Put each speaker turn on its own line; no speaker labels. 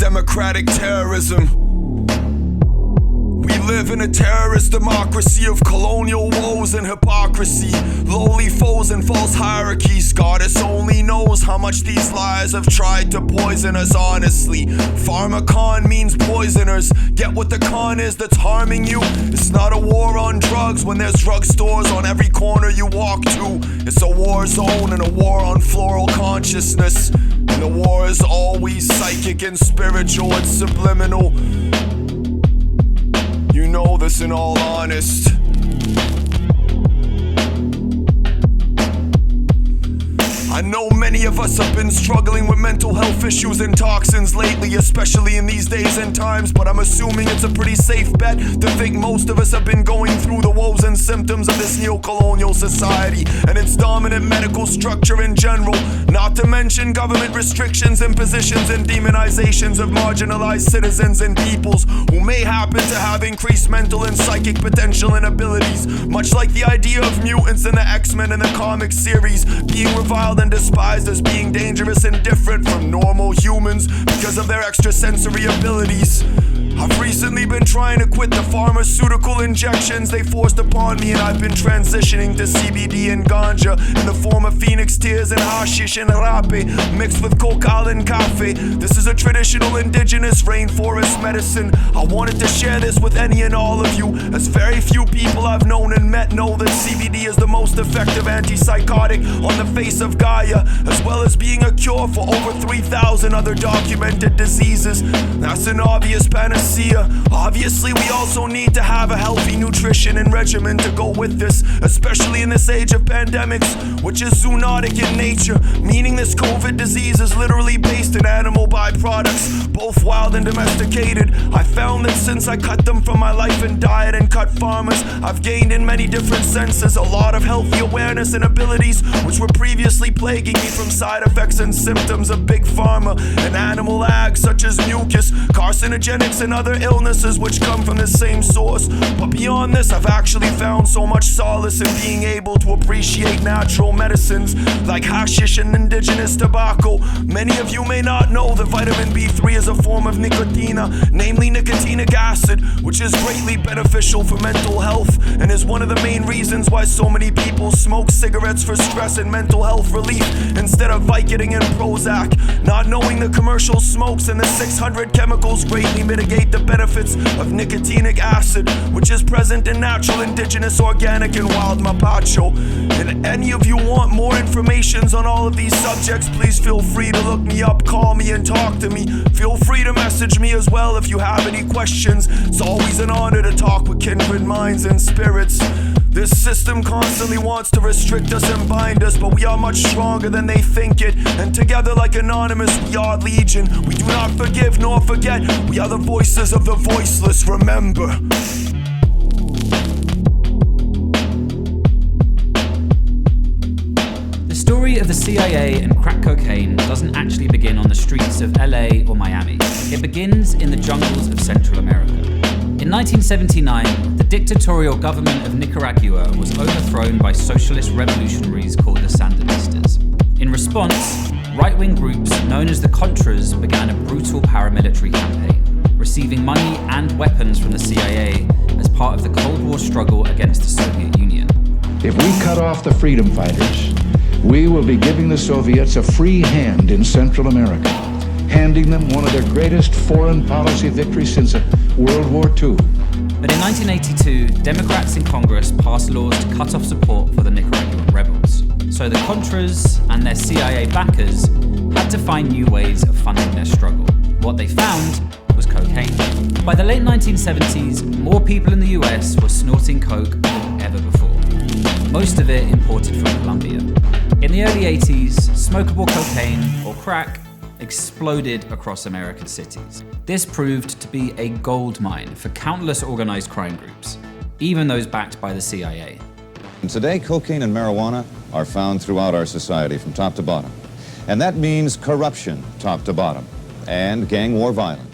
democratic terrorism. We live in a terrorist democracy of colonial woes and hypocrisy, lowly foes and false hierarchies. Goddess only knows how much these lies have tried to poison us honestly. Pharmacon means poisoners. Get what the con is that's harming you. It's not a war on drugs when there's drugstores on every corner you walk to. It's a war zone and a war on floral consciousness. And the war is always psychic and spiritual and subliminal. You know this in all honest. I know many of us have been struggling with mental health issues and toxins lately, especially in these days and times, but I'm assuming it's a pretty safe bet to think most of us have been going through the woes and symptoms of this neo-colonial society and its dominant medical structure in general, not to mention government restrictions, impositions, and demonizations of marginalized citizens and peoples who may happen to have increased mental and psychic potential and abilities, much like the idea of mutants in the X-Men and the comic series being reviled and despised as being dangerous and different from normal humans because of their extrasensory abilities. I've recently been trying to quit the pharmaceutical injections they forced upon me, and I've been transitioning to CBD and ganja in the form of phoenix tears and hashish and rape mixed with cocal and cafe. This is a traditional indigenous rainforest medicine. I wanted to share this with any and all of you, as very few people I've known and met know that CBD is the most effective antipsychotic on the face of Gaia, as well as being a cure for over 3,000 other documented diseases. That's an obvious panacea. Obviously, we also need to have a healthy nutrition and regimen to go with this, especially in this age of pandemics, which is zoonotic in nature, meaning this COVID disease is literally based in animal byproducts, both wild and domesticated. I found that since I cut them from my life and diet and cut farmers, I've gained in many different senses a lot of healthy awareness and abilities which were previously plaguing me from side effects and symptoms of big pharma and animal ag such as mucus, carcinogenics, and other illnesses which come from the same source. But beyond this, I've actually found so much solace in being able to appreciate natural medicines like hashish and indigenous tobacco. Many of you may not know that vitamin B3 is a form of nicotina, namely nicotinic acid, which is greatly beneficial for mental health and is one of the main reasons why so many people smoke cigarettes for stress and mental health relief instead of Vicodin and Prozac, not knowing the commercial smokes and the 600 chemicals greatly mitigate the benefits of nicotinic acid, which is present in natural, indigenous, organic, and wild mapacho. And any of you want more information on all of these subjects, please feel free to look me up, call me, and talk to me. Feel free to message me as well if you have any questions. It's always an honor to talk with kindred minds and spirits. This system constantly wants to restrict us and bind us, but we are much stronger than they think it. And together like Anonymous, we are Legion. We do not forgive nor forget. We are the voices of the voiceless, remember.
The story of the CIA and crack cocaine doesn't actually begin on the streets of LA or Miami. It begins in the jungles of Central America. In 1979, the dictatorial government of Nicaragua was overthrown by socialist revolutionaries called the Sandinistas. In response, right-wing groups known as the Contras began a brutal paramilitary campaign, receiving money and weapons from the CIA as part of the Cold War struggle against the Soviet Union.
If we cut off the freedom fighters, we will be giving the Soviets a free hand in Central America, handing them one of their greatest foreign policy victories since World War II.
But in 1982, Democrats in Congress passed laws to cut off support for the Nicaraguan rebels. So the Contras and their CIA backers had to find new ways of funding their struggle. What they found was cocaine. By the late 1970s, more people in the US were snorting coke than ever before. Most of it imported from Colombia. In the early 80s, smokable cocaine, or crack, exploded across American cities. This proved to be a gold mine for countless organized crime groups, even those backed by the CIA.
And today, cocaine and marijuana are found throughout our society from top to bottom. And that means corruption top to bottom and gang war violence.